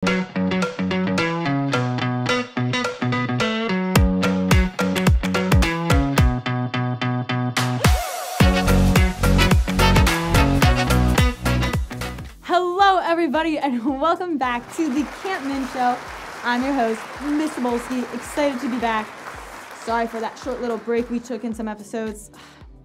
Hello, everybody, and welcome back to the Camp Min Show. I'm your host, Miss Cybukski, excited to be back. Sorry for that short little break we took in some episodes.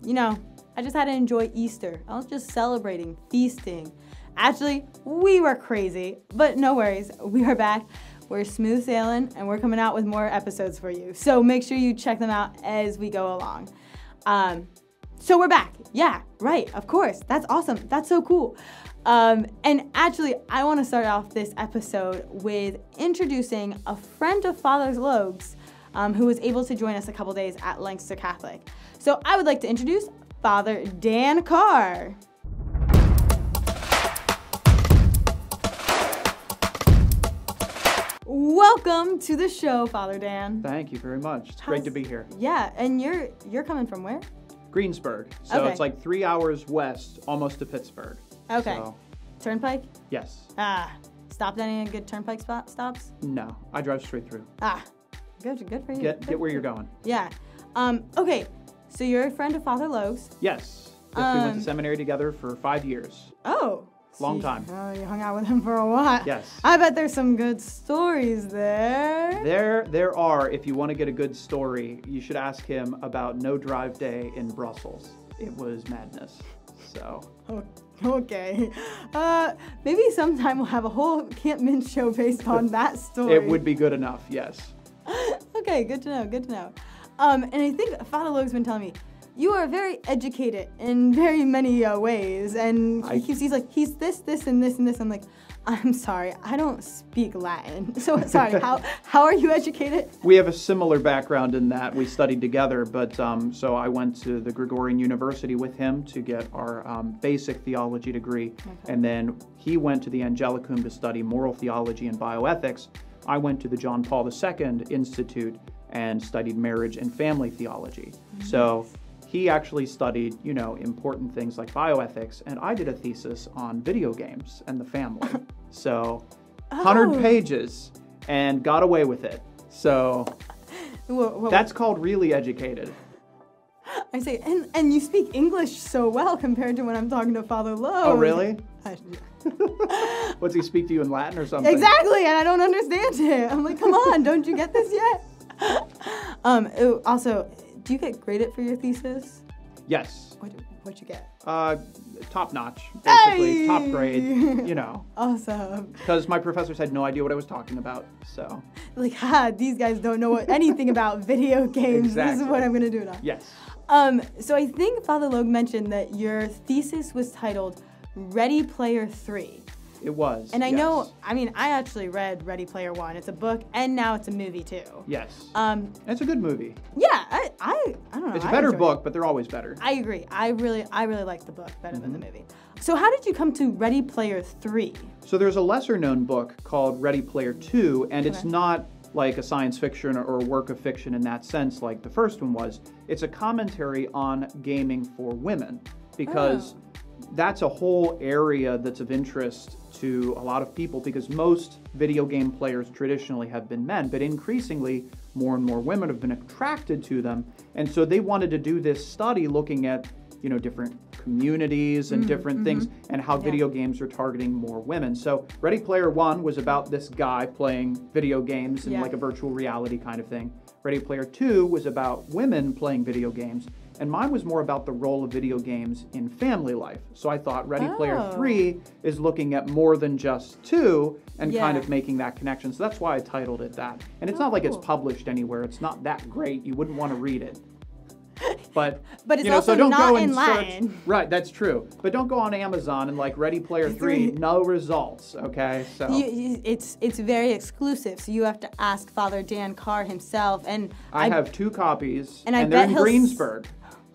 You know, I just had to enjoy Easter. I was just celebrating, feasting. Actually, we were crazy, but no worries. We are back. We're smooth sailing, and we're coming out with more episodes for you. So make sure you check them out as we go along. So we're back. Yeah, right, of course. That's awesome. That's so cool. And actually, I want to start off this episode with introducing a friend of Father Logue's who was able to join us a couple days at Lancaster Catholic. So I would like to introduce Father Dan Carr. Welcome to the show, Father Dan. Thank you very much. It's great to be here. Yeah, and you're coming from where? Greensburg. So Okay. It's like 3 hours west, almost to Pittsburgh. Okay. So, Turnpike? yes. Stopped at any good turnpike stops? No, I drive straight through. Good for you. Get where you're going. Yeah. Okay, so you're a friend of Father Logue's. Yes. Yes, we went to seminary together for 5 years. Oh. Long time. Oh, you hung out with him for a while. Yes. I bet there's some good stories there. There are. If you want to get a good story, you should ask him about No Drive Day in Brussels. It was madness. So. Okay. Maybe sometime we'll have a whole Camp Min show based on that story. It would be good enough, yes. Okay, good to know. And I think Father Logue's been telling me, you are very educated in very many ways, and he's like, he's this, and this, and this. I'm like, I'm sorry, I don't speak Latin. So sorry, how are you educated? We have a similar background in that we studied together, but so I went to the Gregorian University with him to get our basic theology degree, and then he went to the Angelicum to study moral theology and bioethics. I went to the John Paul II Institute and studied marriage and family theology. Mm-hmm. So he actually studied, important things like bioethics, and I did a thesis on video games and the family. So, 100 pages, and got away with it. So, that's called really educated. I say, and you speak English so well compared to when I'm talking to Father Logue. Oh, really? Does he speak to you in Latin or something? Exactly, and I don't understand it. I'm like, come on, don't you get this yet? Also, do you get graded for your thesis? Yes. What'd you get? Top notch, basically. Hey! Top grade, Awesome. Because my professors had no idea what I was talking about, so. Like, these guys don't know anything about video games. Exactly. This is what I'm gonna do now. Yes. So I think Father Logue mentioned that your thesis was titled Ready Player 3. It was. And I know, I actually read Ready Player 1. It's a book, and now it's a movie too. Yes. It's a good movie. Yeah, I don't know. It's a better book, but they're always better. I agree. I really like the book better than the movie. So how did you come to Ready Player 3? So there's a lesser known book called Ready Player 2, and it's not like a science fiction or a work of fiction in that sense like the first one was. It's a commentary on gaming for women, because that's a whole area that's of interest to a lot of people, because most video game players traditionally have been men, but increasingly more and more women have been attracted to them. And so they wanted to do this study looking at, different communities and different things, and how video games are targeting more women. So Ready Player 1 was about this guy playing video games in like a virtual reality kind of thing. Ready Player 2 was about women playing video games. And mine was more about the role of video games in family life. So I thought Ready Player 3 is looking at more than just 2 and kind of making that connection. So that's why I titled it that. And it's not like it's published anywhere. It's not that great. You wouldn't want to read it. But it's also so don't not go in and Latin. search. Right, that's true. But don't go on Amazon and like Ready Player 3, no results, okay? So it's very exclusive, so you have to ask Father Dan Carr himself. And I have 2 copies, and they're in Greensburg.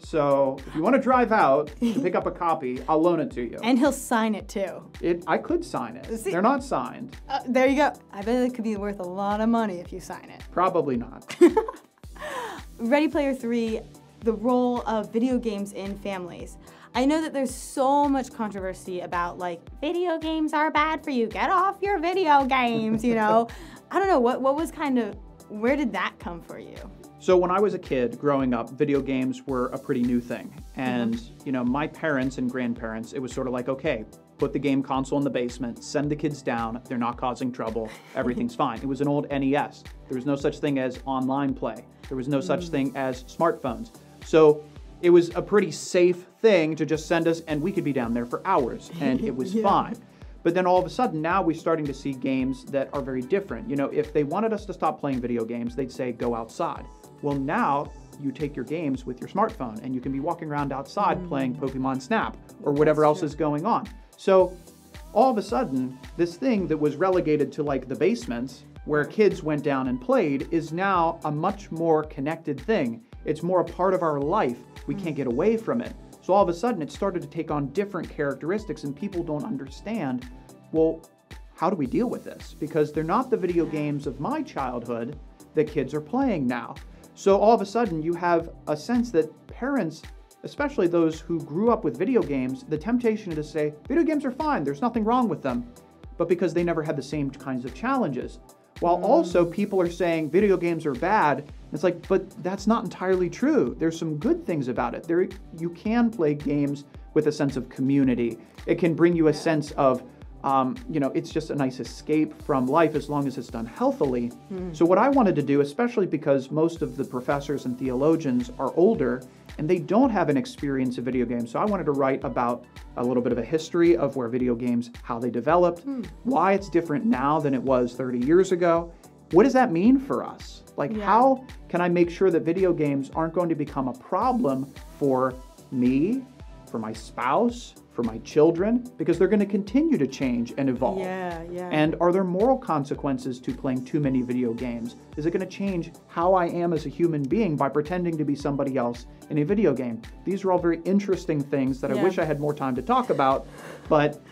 So if you want to drive out to pick up a copy, I'll loan it to you. And he'll sign it too. I could sign it. They're not signed. There you go. I bet it could be worth a lot of money if you sign it. Probably not. Ready Player 3, the role of video games in families. I know that there's so much controversy about like video games are bad for you. Get off your video games, you know. I don't know what was where did that come for you? So when I was a kid growing up, video games were a pretty new thing. And, you know, my parents and grandparents, it was sort of like, okay, put the game console in the basement, send the kids down, they're not causing trouble, everything's fine. It was an old NES. There was no such thing as online play. There was no such thing as smartphones. So it was a pretty safe thing to just send us, and we could be down there for hours, and it was fine. But then all of a sudden, now we're starting to see games that are very different. You know, if they wanted us to stop playing video games, they'd say, go outside. Well, now you take your games with your smartphone, and you can be walking around outside playing Pokemon Snap or whatever else is going on. So all of a sudden, this thing that was relegated to like the basements where kids went down and played is now a much more connected thing. It's more a part of our life. We can't get away from it. So all of a sudden, it started to take on different characteristics, and people don't understand, well, how do we deal with this? Because they're not the video games of my childhood that kids are playing now. So all of a sudden, you have a sense that parents, especially those who grew up with video games, the temptation to say, video games are fine, there's nothing wrong with them, but because they never had the same kinds of challenges. While also people are saying video games are bad, it's like, but that's not entirely true. There's some good things about it. You can play games with a sense of community. It can bring you a sense of, you know, it's just a nice escape from life as long as it's done healthily. So what I wanted to do, especially because most of the professors and theologians are older and they don't have an experience of video games, so I wanted to write about a little bit of a history of where video games, how they developed, why it's different now than it was 30 years ago. What does that mean for us? Like, how can I make sure that video games aren't going to become a problem for me, for my spouse, for my children, because they're going to continue to change and evolve. And are there moral consequences to playing too many video games? Is it going to change how I am as a human being by pretending to be somebody else in a video game? These are all very interesting things that I wish I had more time to talk about, but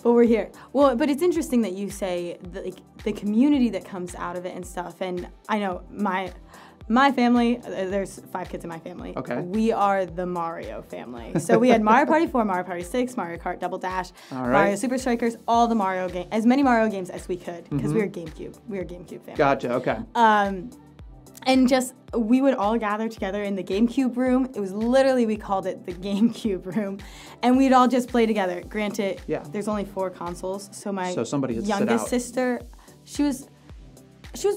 we're here. Well, but it's interesting that you say the community that comes out of it and stuff. And I know my family, there's 5 kids in my family. Okay. We are the Mario family. So we had Mario Party 4, Mario Party 6, Mario Kart Double Dash, Mario Super Strikers, all the Mario games, as many Mario games as we could, because we were GameCube. We were GameCube family. Gotcha, okay. And just, we would all gather together in the GameCube room. It was literally, we called it the GameCube room. And we'd all just play together. Granted, there's only 4 consoles. So my youngest sister, she was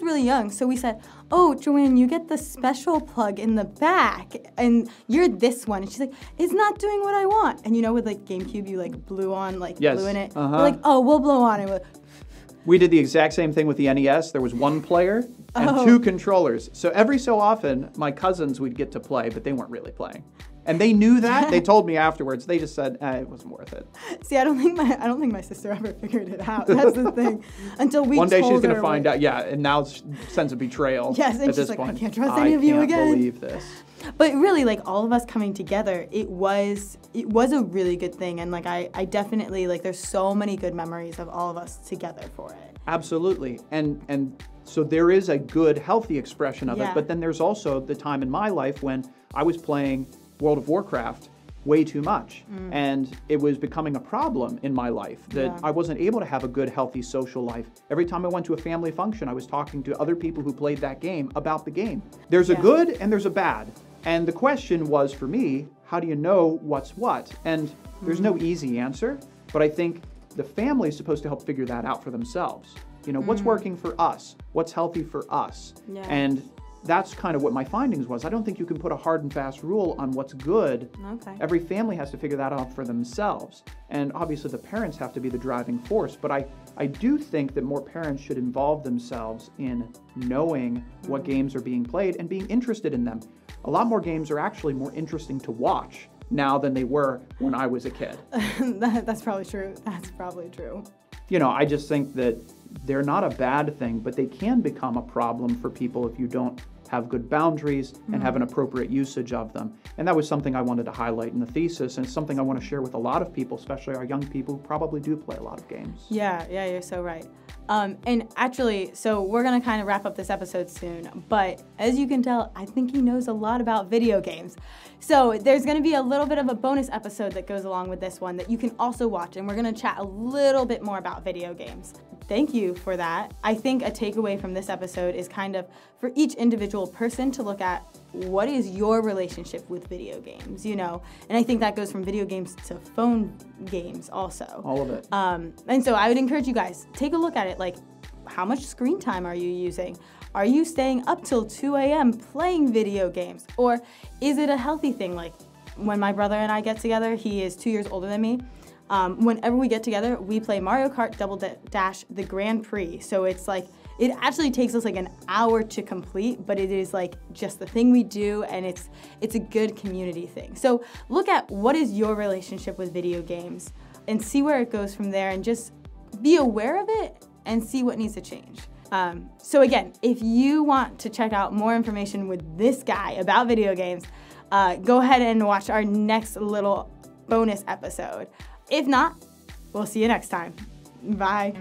really young. So we said, oh, Joanne, you get the special plug in the back. And you're this one. And she's like, it's not doing what I want. And you know, with like GameCube, you like blew on, like blew in it. We're like, oh, we'll blow on it. We did the exact same thing with the NES. There was 1 player and 2 controllers. So every so often, my cousins would get to play, but they weren't really playing. And they knew that. They told me afterwards. They just said, it wasn't worth it. See, I don't think my sister ever figured it out. That's the thing. Until we One day told she's going her to find out. Yeah, and now it's sense of betrayal. Yes, and at she's this like, point. I can't trust any of you again. I can't believe this. But really, like, all of us coming together, it was a really good thing. And like, I definitely, like, there's so many good memories of all of us together for it. Absolutely. And so there is a good, healthy expression of it. But then there's also the time in my life when I was playing World of Warcraft way too much. And it was becoming a problem in my life that I wasn't able to have a good, healthy social life. Every time I went to a family function, I was talking to other people who played that game about the game. There's a good and there's a bad. And the question was for me, how do you know what's what? And there's no easy answer, but I think the family is supposed to help figure that out for themselves. You know, what's working for us? What's healthy for us? And that's kind of what my findings was. I don't think you can put a hard and fast rule on what's good. Every family has to figure that out for themselves. And obviously the parents have to be the driving force. But I do think that more parents should involve themselves in knowing what games are being played and being interested in them. A lot more games are actually more interesting to watch now than they were when I was a kid. That's probably true. That's probably true. You know, I just think that they're not a bad thing, but they can become a problem for people if you don't have good boundaries, and have an appropriate usage of them. And that was something I wanted to highlight in the thesis, and it's something I want to share with a lot of people, especially our young people who probably do play a lot of games. Yeah, you're so right. And actually, so we're going to kind of wrap up this episode soon, but as you can tell, I think he knows a lot about video games. So there's going to be a little bit of a bonus episode that goes along with this one that you can also watch, and we're going to chat a little bit more about video games. Thank you for that. I think a takeaway from this episode is kind of for each individual person to look at what is your relationship with video games, you know? And I think that goes from video games to phone games also. All of it. And so I would encourage you guys, take a look at it. Like, how much screen time are you using? Are you staying up till 2 a.m. playing video games? Or is it a healthy thing? Like, when my brother and I get together, he is 2 years older than me. Whenever we get together, we play Mario Kart Double Dash, the Grand Prix. So it's like, it actually takes us like an hour to complete, but it is like just the thing we do, and it's a good community thing. So look at what is your relationship with video games and see where it goes from there, and just be aware of it and see what needs to change. So again, if you want to check out more information with this guy about video games, go ahead and watch our next little bonus episode. If not, we'll see you next time. Bye.